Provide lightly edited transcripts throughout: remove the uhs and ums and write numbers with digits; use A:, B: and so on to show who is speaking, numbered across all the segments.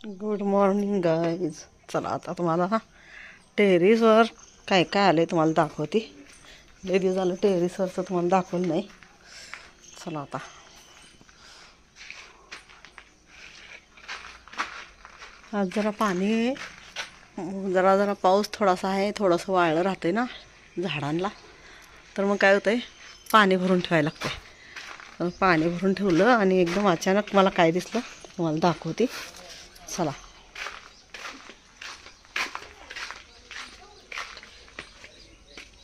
A: Good morning guys. चला आता तुम्हाला टेरेसवर काय काय आलं आहे तुम्हाला दाखवते. लय दिवस झालं टेरेसवरचं तुम्हाला दाखवलं नाही. चला आता आज जरा पाणी आहे, जरा जरा पाऊस थोडासा आहे, थोडंसं वाळलं राहते ना झाडांना. तर मग काय होतंय, पाणी भरून ठेवायला लागते. पाणी भरून ठेवलं आणि एकदम अचानक मला काय दिसलं तुम्हाला दाखवते. चला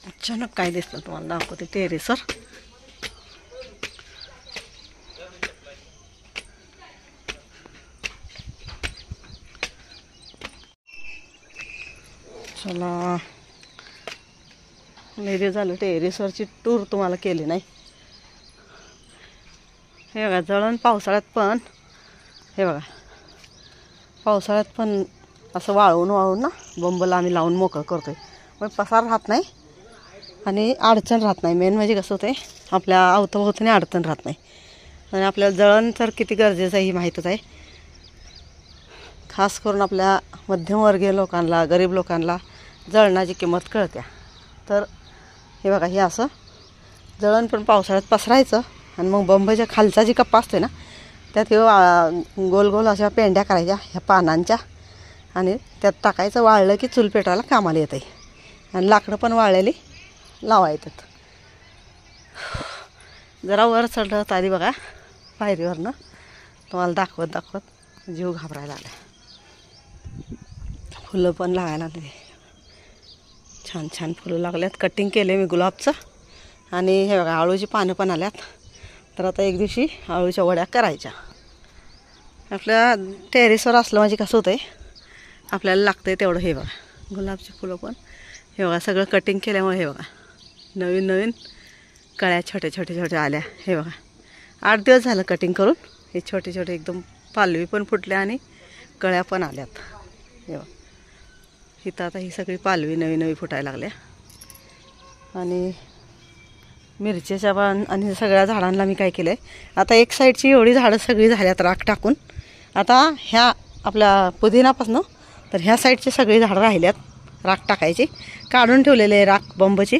A: अचानक काय दिसलं तुम्हाला दाखवते टेरेसवर. चला लय दिवस झालं टेरेसवरची टूर तुम्हाला केली नाही. हे बघा जळण पावसाळ्यात पण, हे बघा पावसाळ्यात पण असं वाळवून वाळवून ना बंबला आम्ही लावून मोकळं करतोय. मग पसार राहत नाही आणि अडचण राहत नाही. मेन म्हणजे कसं होतंय, आपल्या अवतभोवतीने अडचण राहत नाही. आणि आपल्याला जळण तर किती गरजेचं आहे ही माहीतच आहे. खास करून आपल्या मध्यमवर्गीय लोकांना, गरीब लोकांना जळणाची किंमत कळते. तर हे बघा, हे असं जळण पण पावसाळ्यात पसरायचं आणि मग बंबच्या खालचा जी कप्पा असते ना त्यात हे गोल गोल अशा पेंड्या करायच्या ह्या पानांच्या आणि त्यात टाकायचं. वाळलं की चूल पेटवायला कामाला येतं आहे. आणि लाकडं पण वाळलेली लावायतात. जरा वर चढत आली बघा पायरीवरनं, तुम्हाला दाखवत दाखवत जीव घाबरायला लागला. फुलं पण लागायला लागली, छान छान फुलं लागल्यात. कटिंग केले मी गुलाबचं. आणि हे बघा आळूची पानं पण आल्यात. तर आता एक दिवशी आळूच्या वड्या करायच्या. आपल्या टेरेसवर असलं म्हणजे कसं होतं आहे, आपल्याला लागतं आहे तेवढं. हे बघा गुलाबची फुलं पण, हे बघा सगळं कटिंग केल्यामुळे हे बघा नवीन नवीन कळ्या छोट्या छोट्या छोट्या आल्या. हे बघा 8 दिवस झालं कटिंग करून. हे छोटे छोटे एकदम पालवी पण फुटल्या आणि कळ्या पण आल्यात. हे बघा इथं आता ही सगळी पालवी नवी नवी फुटायला लागल्या. आणि मिरच्याच्या पण आणि सगळ्या झाडांना मी काय केलं आहे, आता एक साईडची एवढी झाडं सगळी झाल्यात राख टाकून. आता ह्या आपल्या पुदिनापासून तर ह्या साईडची सगळी झाडं राहिल्यात राख टाकायची. काढून ठेवलेले आहे राख बंबची,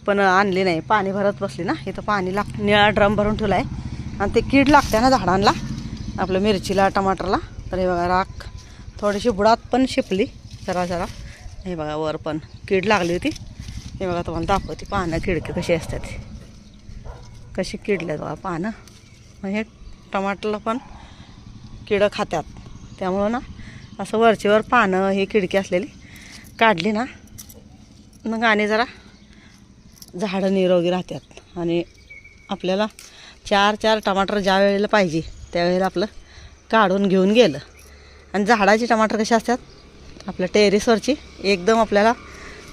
A: पण आणली नाही. पाणी भरत बसली ना, इथं पाणी निळा ड्रम भरून ठेवला आहे. आणि ते कीड लागते ना झाडांना, आपलं मिरचीला टमाटरला. तर हे बघा राख थोडीशी बुडात पण शिपली जरा जरा. हे बघा वर पण कीड लागली होती. हे बघा तुम्हाला दाखवते पानं खिडकी कशी असतात, कशी किडल्यात बघा पानं. मग हे टमाटरला पण किडं खात्यात. त्यामुळं ना असं वरचीवर पानं ही खिडकी असलेली काढली ना, मग आणि जरा झाडं निरोगी राहतात. आणि आपल्याला 4 टमाटर ज्या वेळेला पाहिजे त्यावेळेला आपलं काढून घेऊन गेलं. आणि झाडाची टमाटर कशी असतात आपल्या टेरेसवरची, एकदम आपल्याला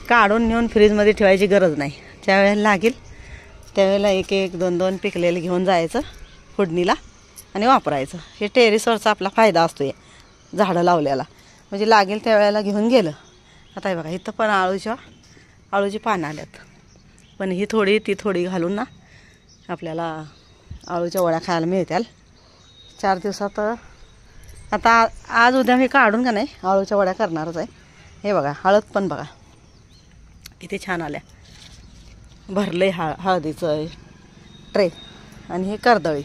A: काढून नेऊन फ्रीजमध्ये ठेवायची गरज नाही. ज्या वेळेला लागेल त्यावेळेला 1 2 पिकलेले घेऊन जायचं फोडणीला आणि वापरायचं. हे टेरेसवरचा आपला फायदा असतो या झाडं लावल्याला. म्हणजे लागेल त्यावेळेला घेऊन गेलं. आता हे बघा इथं पण आळूची पानं आल्यात. पण ही थोडी ती थोडी घालून ना आपल्याला आळूच्या वड्या खायला मिळतील 4 दिवसात. आता आज उद्या मी काढून का नाही आळूच्या वड्या करणारच आहे. हे बघा हळद पण बघा किती छान आल्या. भरले हळदीचं ट्रे. आणि हे कर्दळी.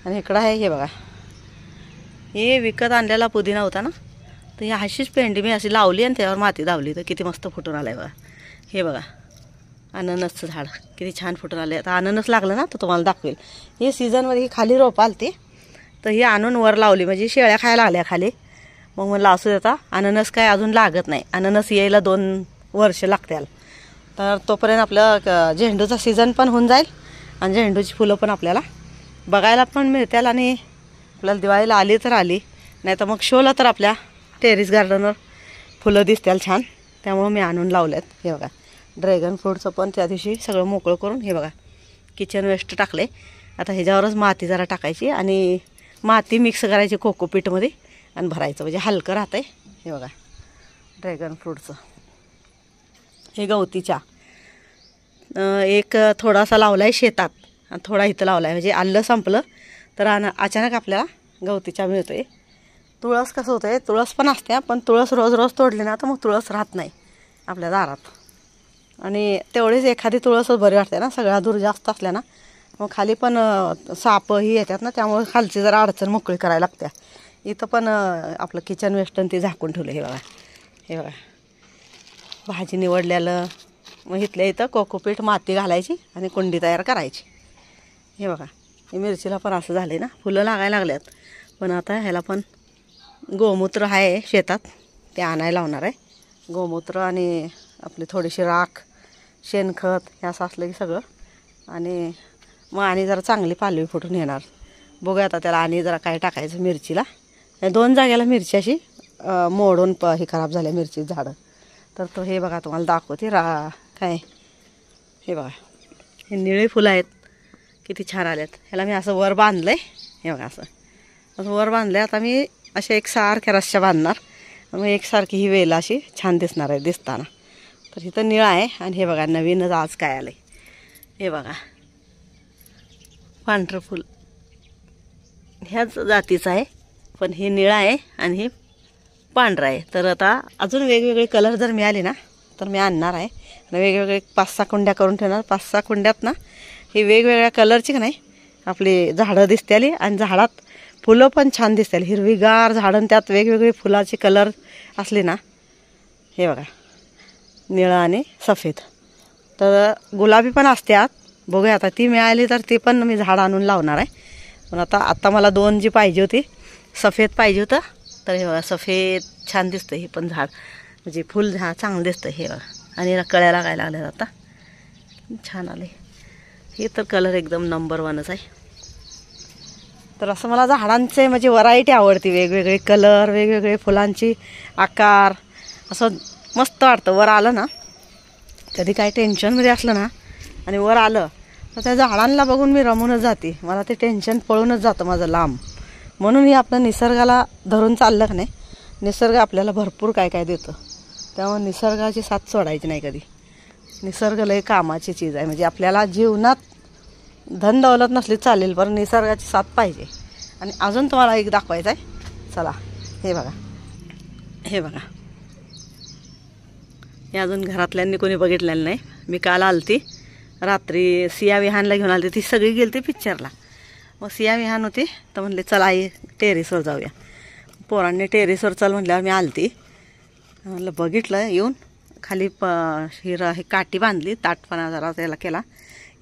A: आणि इकडं आहे हे बघा, हे विकत आणलेला पुदिना होता ना, तर ही अशीच पेंडी मी अशी लावली आणि त्यावर माती दावली तर किती मस्त फुटून आलं आहे बघा. हे बघा अननसचं झाड किती छान फुटून आले. आता अननस लागलं ना तर तुम्हाला दाखवेल. हे सीझनमध्ये ही खाली रोप आलते तर ही आणून वर लावली, म्हणजे शेळ्या खायला आल्या खाली. मग म्हणलं असू देता, अननस काय अजून लागत नाही. अननस यायला 2 वर्ष लागतील. तर तोपर्यंत आपलं झेंडूचा सीझन पण होऊन जाईल आणि झेंडूची फुलं पण आपल्याला बघायला पण मिळतील. आणि आपल्याला दिवाळीला आली तर आली, नाही तर मग शोला तर आपल्या टेरेस गार्डनवर फुलं दिसतील छान. त्यामुळं मी आणून लावल्यात. हे बघा ड्रॅगन फ्रूटचं पण त्या दिवशी सगळं मोकळं करून हे बघा किचन वेस्ट टाकले. आता ह्याच्यावरच माती जरा टाकायची आणि माती मिक्स करायची कोकोपीटमध्ये आणि भरायचं, म्हणजे हलकं राहतं आहे. हे बघा ड्रॅगन फ्रूटचं. हे गवतीच्या एक थोडासा लावला आहे शेतात आणि थोडा इथं लावला आहे. म्हणजे आलं संपलं तर अचानक आपल्याला गवतीच्या मिळतो आहे. तुळस कसं होतं आहे, तुळस पण असते पण तुळस रोज रोज तोडली ना तर मग तुळस राहत नाही आपल्या दारात. आणि तेवढीच एखादी तुळसच बरी वाटते ना, सगळ्या दूर जास्त असल्या ना मग खाली पण सापही येतात ना, त्यामुळे खालची जरा अडचण मोकळी करायला लागते. इथं पण आपलं किचन वेस्टर्न ते झाकून ठेवलं. हे बघा, हे बघा भाजी निवडलेलं. मग इथल्या इथं कोकोपीट माती घालायची आणि कुंडी तयार करायची. हे बघा, हे मिरचीला पण असं झालं ना, फुलं लागायला लागल्यात. पण आता ह्याला पण गोमूत्र आहे शेतात, ते आणायला लावणार आहे. गोमूत्र आणि आपली थोडीशी राख, शेणखत हे असं असलं की सगळं. आणि मग आणि जरा चांगली पालवी फुटून येणार. बघूया आता त्याला आणि जरा काय टाकायचं मिरचीला. 2 जागेला मिरची अशी मोडून ही खराब झाल्या मिरची झाडं. तर तो हे बघा तुम्हाला दाखवते काय. हे बघा, हे निळे फुलं आहेत, किती छान आल्यात. ह्याला मी असं वर बांधलं आहे. हे बघा असं वर बांधलं आहे. आता मी अशा एकसारख्या रश्श्या बांधणार, मग एकसारखी ही वेल अशी छान दिसणार आहे दिसताना. तर इथं निळा आहे. आणि हे बघा नवीनच आज काय आलं आहे. हे बघा पांढरं फुल ह्याच जातीचं आहे, पण हे निळा आहे आणि हे पांढरा आहे. तर आता अजून वेगवेगळे कलर जर मिळाले ना तर मी आणणार आहे. वेगवेगळे 5-6 कुंड्या करून ठेवणार. 5-6 कुंड्यात ना ही वेगवेगळ्या कलरची का नाही आपली झाडं दिसते आली. आणि झाडात फुलं पण छान दिसतील, हिरवीगार झाडं, त्यात वेगवेगळे फुलाचे कलर असले ना. हे बघा निळं आणि सफेद. तर गुलाबी पण असते आत. बघूया आता ती मिळाली तर ती पण मी झाड आणून लावणार आहे. पण आता मला 2 जी पाहिजे होती, सफेद पाहिजे होतं. तर हे बघा सफेद छान दिसतं. हे पण झाड म्हणजे फुल झाड चांगलं दिसतं. हे बघा, आणि कळ्या लागायला लागल्यात आता, छान आले. हे तर कलर एकदम नंबर 1च आहे. तर असं मला झाडांचे म्हणजे व्हरायटी आवडते, वेगवेगळे कलर, वेगवेगळे फुलांची आकार, असं मस्त वाटतं. वर आलं ना कधी काय टेन्शनमध्ये असलं ना आणि वर आलं तर त्या झाडांना बघून मी रमूनच जाते. मला ते टेन्शन पळूनच जातं माझं लांब. म्हणून ही आपलं निसर्गाला धरून चाललं का नाही, निसर्ग आपल्याला भरपूर काय काय देतं. त्यामुळे निसर्गाची साथ सोडायची नाही कधी. निसर्ग लय कामाची चीज आहे. म्हणजे आपल्याला जीवनात धन दौलत नसली चालेल, पण निसर्गाची साथ पाहिजे. आणि अजून तुम्हाला एक दाखवायचं आहे. चला हे बघा, हे बघा, हे अजून घरातल्यांनी कोणी बघितलेलं नाही. मी काल आलती रात्री, सिया विहानला घेऊन आली. ती सगळी गेली ती पिक्चरला. मग सिया विहान होती तर म्हणले चला आई टेरेसवर जाऊया. पोरांनी टेरेसवर चल म्हटल्यावर मी आलती. म्हणलं बघितलं येऊन खाली हे काठी बांधली, ताटपणा जरा त्याला केला.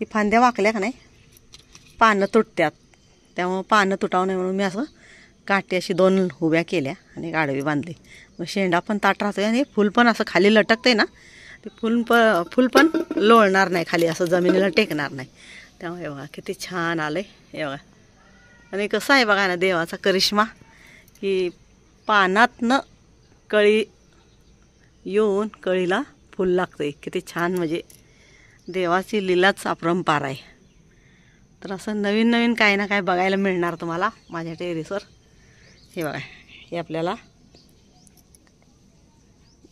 A: ही फांद्या वाकल्या का नाही पानं तुटत्यात, त्यामुळं पानं तुटावं नाही म्हणून मी असं काठी अशी 2 उभ्या केल्या आणि गाडवी बांधली. मग शेंडा पण ताट राहतोय आणि फुल पण असं खाली लटकते ना, ते फुल पण लोळणार नाही खाली, असं जमिनीला टेकणार नाही. त्यामुळे बघा किती छान आलं आहे. हे बघा, आणि कसं आहे बघा ना देवाचा करिश्मा, की पानातनं कळी येऊन कळीला फुल लागतंय. किती छान, म्हणजे देवाची लीलाच अपरंपार आहे. तर असं नवीन नवीन काही ना काय बघायला मिळणार तुम्हाला माझ्या टेरेसवर. हे बघा, हे आपल्याला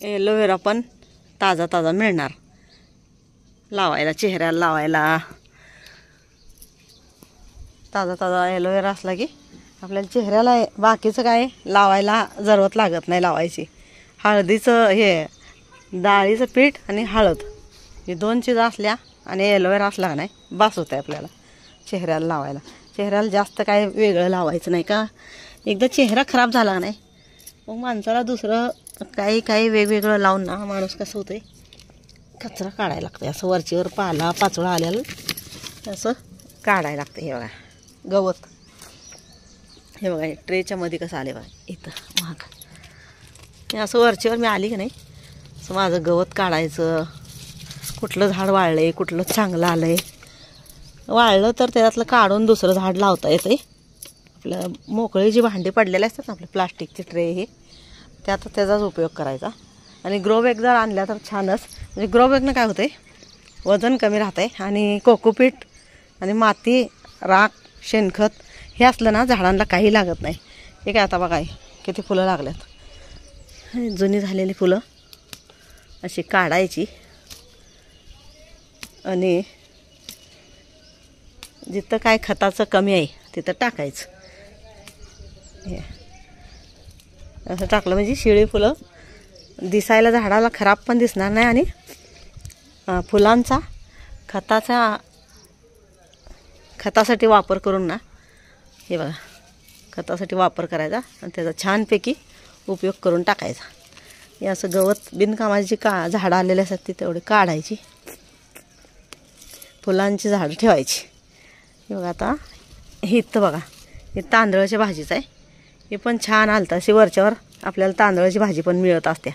A: एलोवेरा पण ताजा ताजा मिळणार लावायला, चेहऱ्याला लावायला. ताजा ताजा एलोवेरा असला की आपल्याला चेहऱ्याला बाकीचं काय लावायला जरूरत लागत नाही लावायची. हळदीचं हे डाळीचं पीठ आणि हळद हे 2 चीज असल्या आणि एलोवेरा असला का नाही बास होतं आहे आपल्याला चेहऱ्याला लावायला. चेहऱ्याला जास्त काय वेगळं लावायचं नाही का, एकदा चेहरा खराब झाला का नाही मग माणसाला दुसरं काही वेगवेगळं लावून ना माणूस कसं होतं आहे कचरा काढायला लागतं. असं वरचीवर पाला पाचोळा आलेलं असं काढायला लागतं. हे बघा गवत, हे बघा ट्रेच्या मध्ये कसं आले बघा इथं महाग. हे असं वरचीवर मी आली की नाही असं माझं गवत काढायचं. कुठलं झाड वाळलं आहे, कुठलं चांगलं आलं आहे, वाळलं तर त्याच्यातलं काढून दुसरं झाड लावता येतं. आपलं मोकळी जी भांडी पडलेली असतात ना आपले प्लास्टिकचे ट्रे, हे त्यात त्याचाच उपयोग करायचा. आणि ग्रो बॅग जर आणल्या तर छानच. म्हणजे ग्रो बॅगनं काय होतं आहे वजन कमी राहतं आहे. आणि कोकोपीट आणि माती, राख, शेणखत हे असलं ना झाडांना काही लागत नाही. हे काय आता बघा किती फुलं लागल्यात. जुनी झालेली फुलं अशी काढायची आणि जिथं काय खताचं कमी आहे तिथं टाकायचं. असं टाकलं म्हणजे शिळी फुलं दिसायला झाडाला खराब पण दिसणार नाही आणि फुलांचा खतासाठी वापर करून ना, हे बघा खतासाठी वापर करायचा आणि त्याचा छानपैकी उपयोग करून टाकायचा. हे असं गवत बिनकामाची झाडं आलेली असतात ती तेवढी काढायची, फुलांची झाडं ठेवायची. हे बघा आता हे इथं बघा, हे तांदळाच्या भाजीचं आहे. हे पण छान आलतं, अशी वरच्यावर आपल्याला तांदळाची भाजी पण मिळत असते.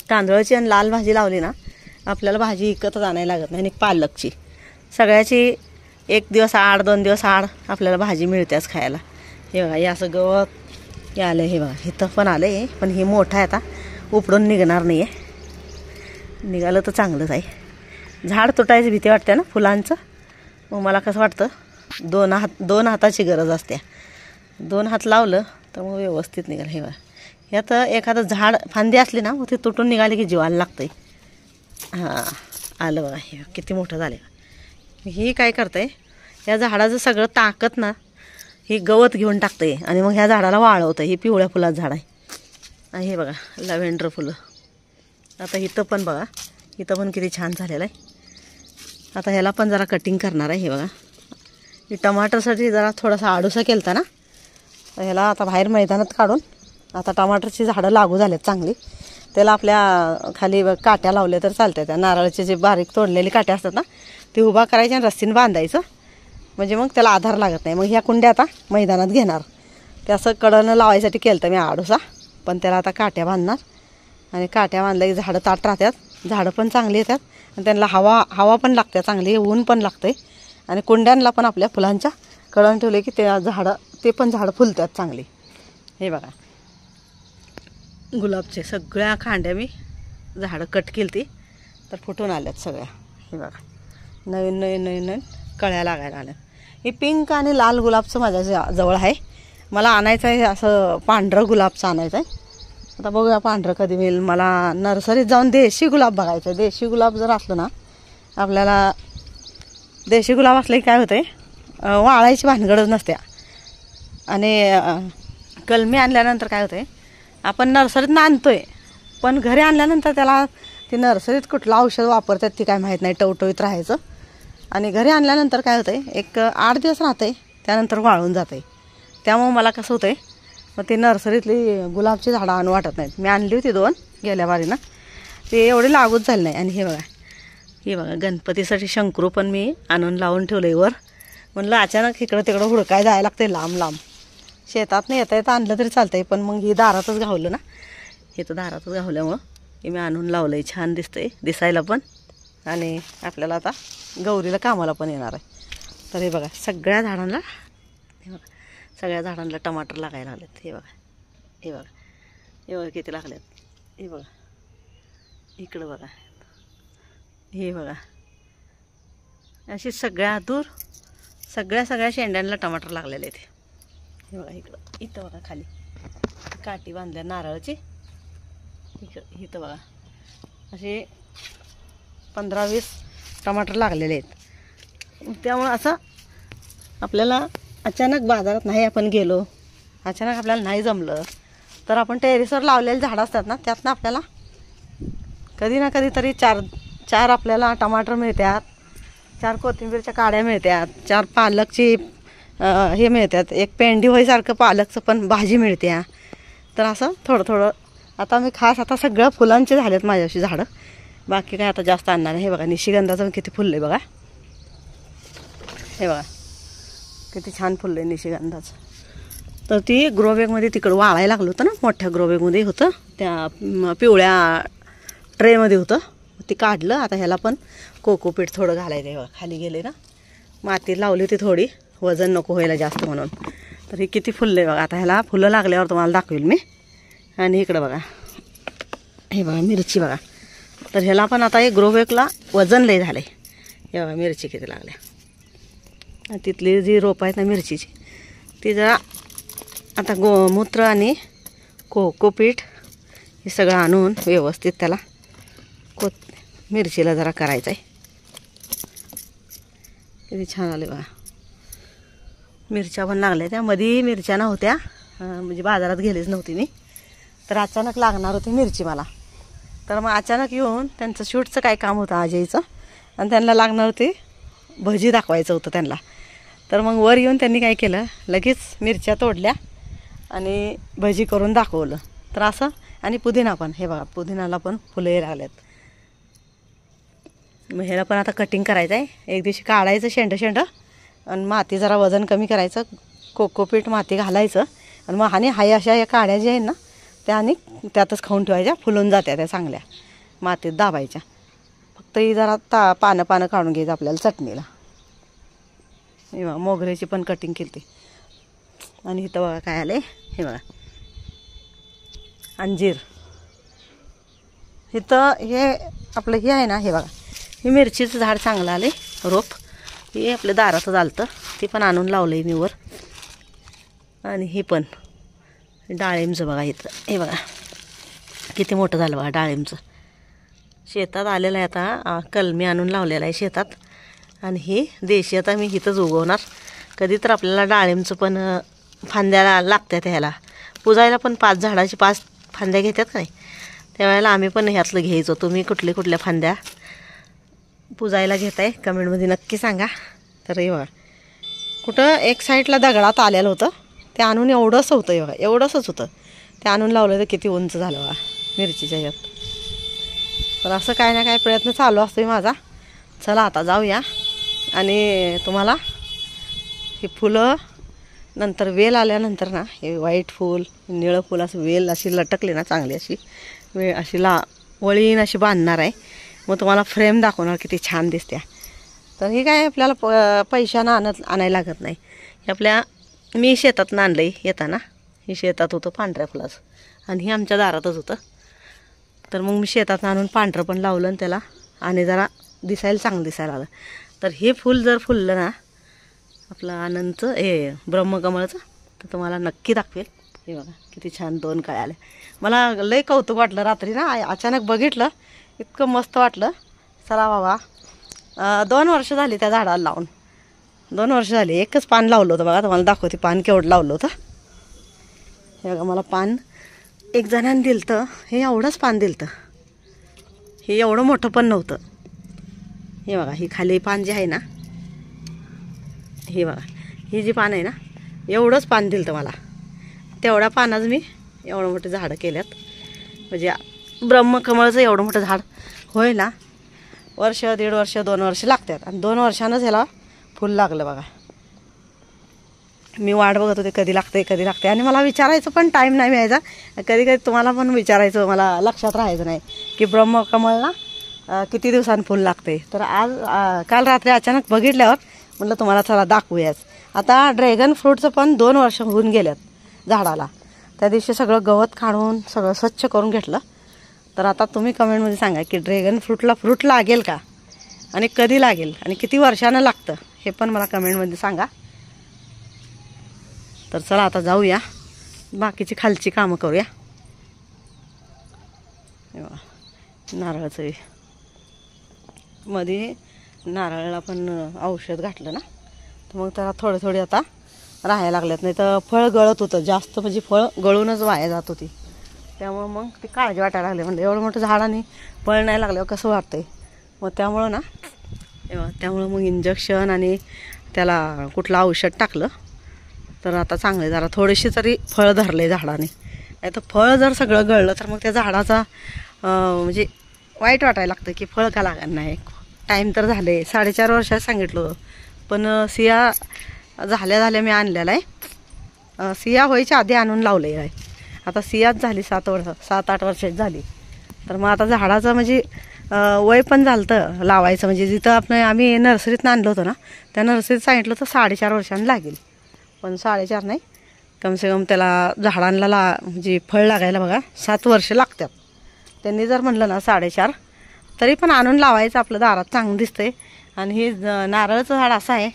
A: तांदळाची आणि लाल भाजी लावली ना, आपल्याला भाजी विकतच आणायला लागत नाही. आणि पालकची सगळ्याची 1 दिवस आड 2 दिवस आड आपल्याला भाजी मिळतेच खायला. हे बघा हे असं गवत हे आलं, हे बघा इथं पण आलं आहे, पण हे मोठं आहे आता, उपडून निघणार नाही आहे. निघालं तर चांगलंच आहे. झाड तुटायची भीती वाटते ना फुलांचं. मग मला कसं वाटतं 2 हाताची गरज असते. 2 हात लावलं तर मग व्यवस्थित निघाल. हे बघा यात एखादं झाड फांदी असली ना, मग ते तुटून निघाले की जीवाला लागतंय. हां आलं बघा, हे किती मोठं झालं. ही काय करतंय, या झाडाचं सगळं ताकद ना ही गवत घेऊन टाकतंय आणि मग ह्या झाडाला वाळवतं. हे पिवळ्या फुलाचं झाड आहे. आणि हे बघा लव्हेंडर फुलं. आता इथं पण बघा, इथं पण किती छान झालेलं आहे. आता ह्याला पण जरा कटिंग करणार आहे. हे बघा ही टमाटरसाठी जरा थोडासा आडूसा केलता ना, तर ह्याला आता बाहेर मैदानात काढून आता टमाटरची झाडं लागू झालेत चांगली. त्याला आपल्या खाली काट्या लावल्या तर चालते. त्या नारळाचे जे बारीक तोडलेली काट्या असतात ना, ते उभा करायचे आणि रस्सीने बांधायचं, म्हणजे मग त्याला आधार लागत नाही. मग ह्या कुंड्या आता मैदानात घेणार. ते असं कडनं लावायसाठी केलं तर मी आडूसा, पण त्याला आता काट्या बांधणार. आणि काट्या बांधल्या की झाडं ताट राहतात, झाडं पण चांगली येतात आणि त्यांना हवा पण लागते चांगली, ऊन पण लागते. आणि कुंड्यांना पण आपल्या फुलांच्या कडण ठेवले की ते पण झाडं फुलतात चांगली. हे बघा गुलाबचे सगळ्या कांड्या मी झाडं कट केली ती, तर फुटून आल्यात सगळ्या. हे बघा नवीन कळ्या लागायला आल्या. हे पिंक आणि लाल गुलाबचं माझ्या जवळ आहे. मला आणायचं आहे असं पांढरं गुलाबचं आणायचं आहे. आता बघूया पांढरं कधी मिळेल. मला नर्सरीत जाऊन देशी गुलाब बघायचं आहे. देशी गुलाब जर असलं ना, आपल्याला देशी गुलाब असले की काय होतं आहे, वाळायची भानगडच नसते. आणि कलमी आणल्यानंतर काय होतं आहे, आपण नर्सरीतनं आणतो आहे, पण घरी आणल्यानंतर त्याला ती नर्सरीत कुठलं औषध वापरतात ती काय माहीत नाही, टवटवीत राहायचं. आणि घरी आणल्यानंतर काय होतं आहे, एक 8 दिवस राहतं आहे, त्यानंतर वाळून जातं आहे. त्यामुळं मला कसं होतं आहे, मग ते नर्सरीतली गुलाबची झाडं आणू वाटत नाहीत. मी आणली होती 2 गेल्या बारीनं, ते एवढे लागूच झाले नाही. आणि हे बघा गणपतीसाठी शंकरू पण मी आणून लावून ठेवलं आहे वर. म्हणलं अचानक इकडं तिकडं हुडकाय जायला लागतं लांब. शेतात नाही येता आणलं तरी चालतं आहे, पण मग ही दारातच घावलं ना, हे तर दारातच घावल्यामुळं हे मी आणून लावलं आहे. छान दिसतंय दिसायला पण, आणि आपल्याला आता गौरीला कामाला पण येणार आहे. तर हे बघा सगळ्या झाडांना टमाटर लागायला लागलेत. हे बघा किती लागलेत. हे बघा इकडं बघा, हे बघा अशी सगळ्या शेंड्यांना टमाटर लागलेले आहेत. हे बघा इथं बघा खाली काठी बांधल्या नारळाची. इथं बघा असे 15-20 टमाटर लागलेले आहेत. त्यामुळं असं आपल्याला अचानक बाजारात नाही आपण गेलो, अचानक आपल्याला नाही जमलं, तर आपण टेरेसवर लावलेली झाडं असतात ना, त्यातनं आपल्याला कधी ना कधी तरी 4 आपल्याला टमाटर मिळतात, 4 कोथिंबीरच्या काड्या मिळतात, 4 पालकची हे मिळतात, 1 पेंडी होईसारखं पालकचं पण भाजी मिळते. तर असं थोडं आता मी खास आता सगळं फुलांचे झालेत माझ्याशी झाडं, बाकी काय आता जास्त आणणार नाही. हे बघा निशिगंधाचं किती फुललं आहे बघा. हे बघा किती छान फुललं आहे निशिगंधाचं. तर ती ग्रोबॅगमध्ये तिकडं वाळायला लागलं होतं ना, मोठ्या ग्रोबॅगमध्ये होतं, त्या पिवळ्या ट्रेमध्ये होतं, ती काढलं. आता ह्याला पण कोकोपीट थोडं घालायचं आहे. खाली गेले ना, माती लावली होती थोडी, वजन नको व्हायला जास्त म्हणून. तर हे किती फुललं आहे बघा. आता ह्याला फुलं लागल्यावर तुम्हाला दाखवेल मी. आणि इकडं बघा हे बघा मिरची बघा. तर ह्याला पण आता एक ग्रोबॅगला वजन लय झालं आहे. हे बघा मिरची किती लागल्या. तिथली जी रोपं आहेत ना मिरचीची, ती जरा आता गोमूत्र आणि कोकोपीट हे सगळं आणून व्यवस्थित त्याला मिरचीला जरा करायचं आहे. किती छान आले बघा. मिरच्या पण लागल्या, त्या मध्ये मिरच्या नव्हत्या म्हणजे बाजारात गेलीच नव्हती मी, तर अचानक लागणार होती मिरची मला. तर मग अचानक येऊन त्यांचं शूटचं काय काम होतं अजयचं, आणि त्यांना लागणार होती भजी दाखवायचं होतं त्यांना. तर मग वर येऊन त्यांनी काय केलं, लगेच मिरच्या तोडल्या आणि भजी करून दाखवलं. तर असं, आणि पुदिना पण, हे बघा पुदिनाला पण फुलं यायला लागल्यात. मग ह्याला पण आता कटिंग करायचं आहे. एक दिवशी काढायचं शेंड आणि माती जरा वजन कमी करायचं, कोकोपीट माती घालायचं, आणि मग आणि हाय अशा या काड्या ज्या आहेत ना त्या आणि त्यातच खाऊन ठेवायच्या, फुलून जात्या त्या चांगल्या, मातीत दाबायच्या. फक्त ही जरा पानं काढून घ्यायचं आपल्याला चटणीला. मोगऱ्याची पण कटिंग केली. आणि इथं बघा काय आले, हे बघा अंजीर. इथं हे आपलं हे आहे ना, हे बघा हे मिरचीचं झाड चांगलं आले रोप. हे आपल्या दाराचं झालतं, ते पण आणून लावलं आहे मी वर. आणि हे पण डाळिंबचं बघा इथं, हे बघा किती मोठं झालं बघा डाळिंबचं. शेतात आलेलं आहे आता, कलमी आणून लावलेलं आहे शेतात. आणि हे देशी आता मी इथंच उगवणार. कधी तर आपल्याला डाळिंबचं पण फांद्याला लागतात, ह्याला पुजायला पण 5 झाडाची 5 फांद्या घेतात का नाही, त्यावेळेला आम्ही पण ह्यातलं घ्यायचो. तुम्ही कुठल्या फांद्या पुजायला घेताय कमेंटमध्ये नक्की सांगा. तर हे बघा कुठं एक साईडला दगडात आलेलं होतं, ते आणून एवढंच होतं, बघा एवढंच होतं, ते आणून लावलं तर किती उंच झालं बघा मिरचीच्या ह्यात. तर असं काय ना काय प्रयत्न चालू असतो माझा. चला आता जाऊया आणि तुम्हाला ही फुलं नंतर वेल आल्यानंतर ना, हे व्हाईट फूल निळं फूल असं वेल अशी लटकली ना चांगली अशी अशी वळीन अशी बांधणार आहे. मग तुम्हाला फ्रेम दाखवणार किती छान दिसते. तर हे काय आपल्याला पैशानं आणायला लागत नाही. हे मी शेतातनं आणलं आहे येताना. हे शेतात होतं पांढऱ्या फुलाचं आणि हे आमच्या दारातच होतं. तर मग मी शेतात आणून पांढरं पण लावलं आणि त्याला आणि जरा दिसायला चांगलं दिसायला आलं. तर हे फूल जर फुललं ना आपलं आनंदचं हे ब्रह्मकमळचं, तर तुम्हाला नक्की दाखवेल. हे बघा किती छान 2 कळ्या आल्या. मला लय कौतुक वाटलं रात्री ना, अचानक बघितलं, इतकं मस्त वाटलं. चला बाबा 2 वर्ष झाली त्या झाडाला लावून, 2 वर्ष झाली. एकच पान लावलं होतं बघा, तुम्हाला दाखवते पान केवढं लावलं होतं. हे बघा मला पान एक जणांनी दिलं तर, हे एवढंच पान दिलं तर, हे एवढं मोठं पण नव्हतं. हे बघा ही खाली पान जे आहे ना, हे बघा ही जी पान आहे ना, एवढंच पान दिलं तर मला. तेवढ्या पानाचं मी एवढं मोठं झाडं केल्यात. म्हणजे ब्रह्मकमळचं एवढं मोठं झाड होईल ना, वर्ष 1.5 वर्ष 2 वर्ष लागतात. आणि 2 वर्षानंच ह्याला फुल लागलं बघा. मी वाट बघत होते कधी लागते. आणि मला विचारायचं पण टाईम नाही मिळायचा. कधी तुम्हाला पण विचारायचं, मला लक्षात राहायचं नाही की ब्रह्मकमळला किती दिवसांनी फुल लागते. तर काल रात्री अचानक बघितल्यावर म्हटलं तुम्हाला चला दाखवूयाच. आता ड्रॅगन फ्रूटचं पण 2 वर्ष होऊन गेल्यात झाडाला. त्या दिवशी सगळं गवत काढून सगळं स्वच्छ करून घेतलं. तर आता तुम्ही कमेंटमध्ये सांगा की ड्रॅगन फ्रूटला फ्रूट लागेल का, आणि कधी लागेल, आणि किती वर्षानं लागतं, हे पण मला कमेंटमध्ये सांगा. तर चला आता जाऊया, बाकीची खालची कामं करूया. नारळाचं मध्ये नारळाला पण औषध घातलं ना, तर मग त्याला थोडे आता राहायला लागल्यात. नाही तर फळ गळत होतं जास्त, म्हणजे फळ गळूनच वाया जात होती. त्यामुळं मग ती काळजी वाटायला लागली. म्हणजे एवढं मोठं झाडाने फळ नाही लागल्यावर कसं वाटतंय. मग त्यामुळं ना, त्यामुळं मग इंजेक्शन आणि त्याला कुठलं औषध टाकलं. तर आता चांगले जरा थोडीशी तरी फळ धरले झाडाने. नाही तर फळ जर सगळं गळलं तर मग त्या झाडाचा म्हणजे वाईट वाटायला लागतं की फळ का लागणार नाही. टाईम तर झाले 4.5 वर्षात सांगितलं होतं, पण सिया झाल्या मी आणलेला आहे. सिया व्हायच्या आधी आणून लावले आहे. आता सियाच झाली 7-8 वर्षाची झाली. तर मग आता झाडाचं म्हणजे वय पण झालं तर लावायचं. म्हणजे जिथं आम्ही नर्सरीतनं आणलं होतं ना, त्या नर्सरीत सांगितलं तर 4.5 वर्षांनी लागेल. पण 4.5 नाही, कमसे कम त्याला झाडांना म्हणजे फळ लागायला बघा 7 वर्ष लागतात. त्यांनी जर म्हणलं ना 4.5, तरी पण आणून लावायचं. आपलं दारात चांगलं दिसतंय. आणि हे नारळाचं झाड असं आहे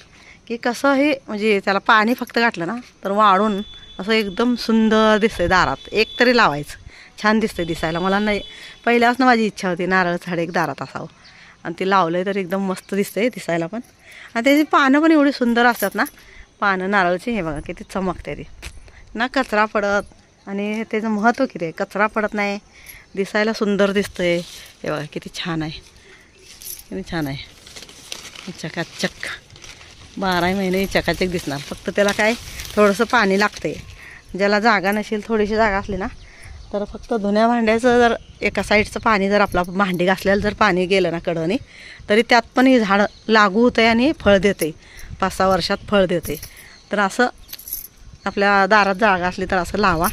A: की कसं हे म्हणजे त्याला पाणी फक्त घातलं ना तर वाढून असं एकदम सुंदर दिसतंय. दारात एक तरी लावायचं, छान दिसतंय दिसायला. मला नाही पहिल्यापासून माझी इच्छा होती नारळाचं झाड एक दारात असावं, आणि ते लावलंय तर एकदम मस्त दिसतंय दिसायला पण. आणि त्याची पानं पण एवढी सुंदर असतात ना, पानं नारळाची. हे बघा किती चमकते ती, ना कचरा पडत, आणि त्याचं महत्त्व किती आहे, कचरा पडत नाही, दिसायला सुंदर दिसतंय. हे बघा किती छान आहे, किती छान आहे, चकाचक 12 महिने चकाचक दिसणार. फक्त त्याला काय थोडंसं पाणी लागतंय. ज्याला जागा नसेल, थोडीशी जागा असली ना, तर फक्त धुण्या भांड्याचं जर एका साईडचं पाणी जर आपला भांडी घासलेलं जर पाणी गेलं ना कडनी, तरी त्यात पण हे झाड लागू होतं आणि फळ देते. 5-6 वर्षात फळ देते. तर असं आपल्या दारात जागा असली तर असं लावा.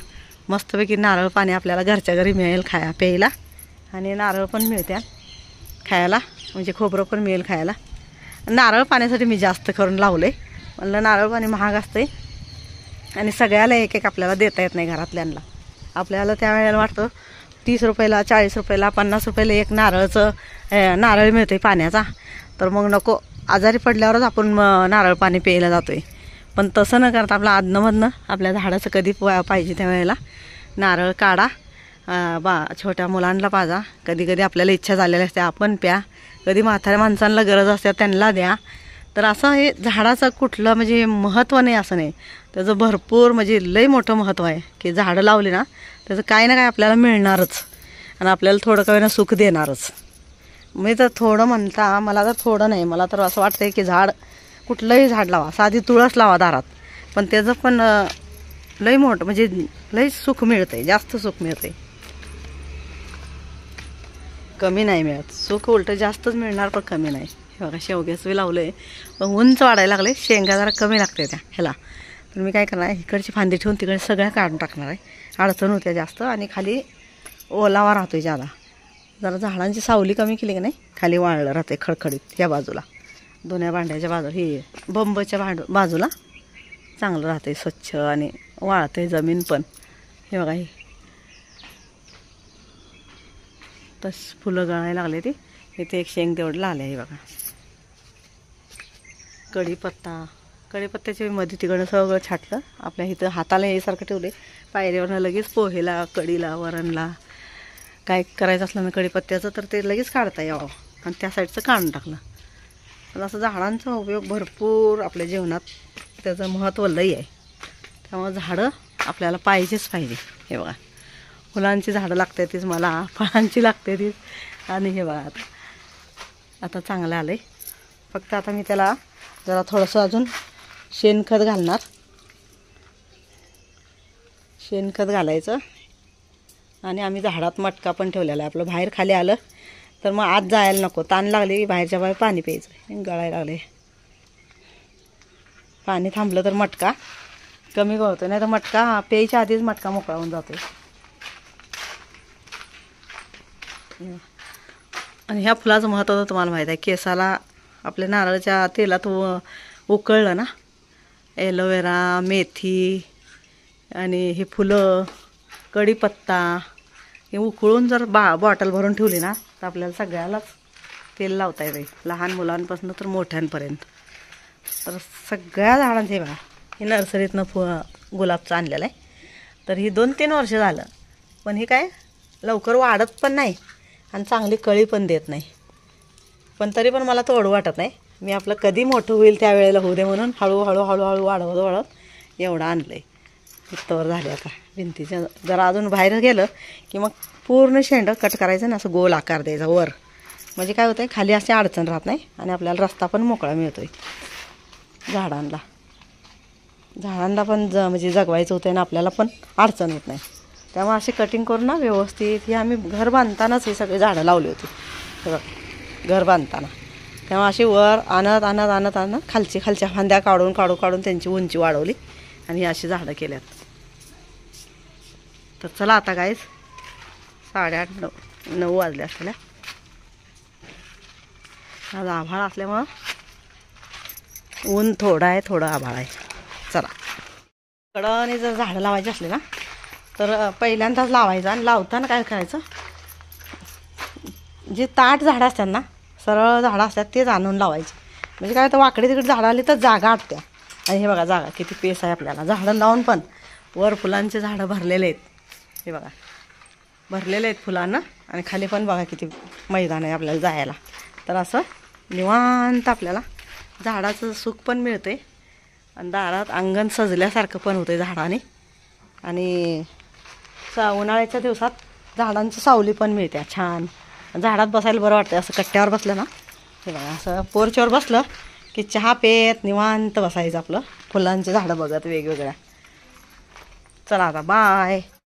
A: मस्तपैकी नारळ पाणी आपल्याला घरच्या घरी मिळेल प्यायला, आणि नारळ पण मिळत्या खायला, म्हणजे खोबरं पण मिळेल खायला. नारळ पाण्यासाठी मी जास्त करून लावले. म्हणलं नारळ पाणी महाग असते आणि सगळ्याला एक एक आपल्याला देता येत नाही घरातल्यांना. आपल्याला त्यावेळेला वाटतं 30 रुपयाला, 40 रुपयाला, 50 रुपयाला एक नारळ मिळते पाण्याचा. तर मग नको, आजारी पडल्यावरच आपण नारळ पाणी प्यायला जातोय. पण तसं न करता आपलं आदनमधनं आपल्या झाडाचं कधी पाहिजे त्यावेळेला नारळ काढा, छोट्या मुलांना पाजा. कधी कधी आपल्याला इच्छा झालेली असते आपण प्या, कधी म्हाताऱ्या माणसांना गरज असते त्यांना द्या. तर असं हे झाडाचं कुठलं म्हणजे महत्त्व नाही असं नाही, त्याचं भरपूर म्हणजे लई मोठं महत्त्व आहे. की झाडं लावली ना त्याचं काय ना काय आपल्याला मिळणारच, आणि आपल्याला थोडं काही ना सुख देणारच. मी तर थोडं म्हणता, मला तर थोडं नाही, मला तर असं वाटतंय की झाड कुठलंही झाड लावा, साधी तुळस लावा दारात, पण त्याचं पण लई मोठं म्हणजे लई सुख मिळतंय, जास्त सुख मिळतंय, कमी नाही मिळत. सुख उलटं जास्तच मिळणार, पण कमी नाही. हे बघा शेवग्याचं लावलं आहे, पण उंच वाढायला लागले, शेंगा जरा कमी लागते त्या ह्याला. तर मी काय करणार, इकडची फांदी ठेवून तिकडे सगळ्या काढून टाकणार आहे. अडचण होत्या जास्त, आणि खाली ओलावा राहतोय ज्यादा. जरा झाडांची सावली कमी केली की नाही, खाली वाळलं राहते खडखडीत. ह्या बाजूला दोन्ही भांड्याच्या बाजूला, ही बंबच्या बाजूला चांगलं राहते, स्वच्छ आणि वाळते जमीन पण. हे बघा, ही तस फुलं गळायला लागले ती. इथे एक शेंग तेवढं लावलं आहे बघा. कढीपत्त्याच्या मध्ये तिकडं सगळं छाटलं. आपल्या इथं हाताला हे सारखं ठेवले, पायरीवरनं लगेच पोहेला, कढीला, वरणला काय करायचं असलं ना कढीपत्त्याचं, तर ते लगेच काढता यावं, आणि त्या साईडचं काढून टाकलं. पण असं झाडांचा उपयोग भरपूर आपल्या जीवनात, त्याचं महत्त्व लई आहे. त्यामुळे झाडं आपल्याला पाहिजेच पाहिजे. हे बघा, फुलांची झाडं लागते तीच, मला फळांची लागते तीच. आणि हे बघा आता चांगलं आलं आहे. फक्त आता मी त्याला जरा थोडंसं अजून शेणखत घालणार. शेणखत घालायचं, आणि आम्ही झाडात मटका पण ठेवलेला आहे. आपलं बाहेर खाली आलं तर मग आत जायला नको, ताण लागली बाहेरच्या बाहेर पाणी प्यायचं. गळायला लागले, पाणी थांबलं तर मटका कमी गळतो, नाही तर मटका प्यायच्या आधीच मटका मोकळा होऊन जातो. आणि ह्या फुलाचं महत्त्व तर तुम्हाला माहीत आहे. केसाला आपल्या नारळाच्या तेलात उकळलं ना, एलोवेरा, मेथी आणि हे फुलं, कढीपत्ता हे उकळून जर बॉटल भरून ठेवली ना, तर आपल्याला सगळ्यालाच तेल लावता येते, लहान मुलांपासून तर मोठ्यांपर्यंत. तर सगळ्या झाडांचे हे बघा, हे नर्सरीतनं गुलाबचं आणलेलं आहे. तर ही 2-3 वर्ष झालं, पण हे काय लवकर वाढत पण नाही आणि चांगली कळी पण देत नाही. पण तरी पण मला तोडू वाटत नाही. मी आपलं कधी मोठं होईल त्यावेळेला होऊ दे म्हणून हळूहळू वाढवत एवढं आणलं आहे. इतवर झाले आता भिंतीच्या. जरा अजून बाहेर गेलं की मग पूर्ण शेंडं कट करायचं ना, असं गोल आकार द्यायचा वर. म्हणजे काय होतं आहे, खाली अशी अडचण राहत नाही आणि आपल्याला रस्ता पण मोकळा मिळतो आहे. झाडांना पण म्हणजे जगवायचं होतं ना, आपल्याला पण अडचण होत नाही. त्यामुळे असे कटिंग करून ना व्यवस्थित, हे आम्ही घर बांधतानाच हे सगळे झाडं लावली होती. घर बांधताना तेव्हा अशी वर आणत खालच्या फांद्या काढून त्यांची उंची वाढवली आणि अशी झाडं केल्यात. तर चला आता गाईस, 8:30-9 वाजले असल्या. आज आभाळ असल्यामुळं ऊन थोडं आहे, थोडं आभाळ आहे. चला, कडने जर झाडं लावायची असली ना, तर पहिल्यांदाच लावायचं. आणि लावताना काय करायचं, जे ताट झाडं असतात ना, सरळ झाडं असतात तेच आणून लावायचे. म्हणजे काय तर वाकडे तिकडे झाडं आली तर जागा आटत्या. आणि हे बघा जागा किती पेस आहे आपल्याला. झाडं लावून पण वर फुलांचे झाडं भरलेले आहेत. हे बघा भरलेले आहेत फुलांना, आणि खाली पण बघा किती मैदान आहे आपल्याला जायला. तर असं निवांत आपल्याला झाडाचं सुख पण मिळते, आणि दारात अंगण सजल्यासारखं पण होतं झाडाने. आणि उन्हाळ्याच्या दिवसात झाडांची सावली पण मिळते छान. झाडात बसायला बरं वाटतं असं कट्ट्यावर बसलं ना. हे बघा असं पोर्चवर बसलं की चहा पेत निवांत बसायचं आपलं, फुलांची झाडं बघत वेगवेगळ्या. चला आता बाय.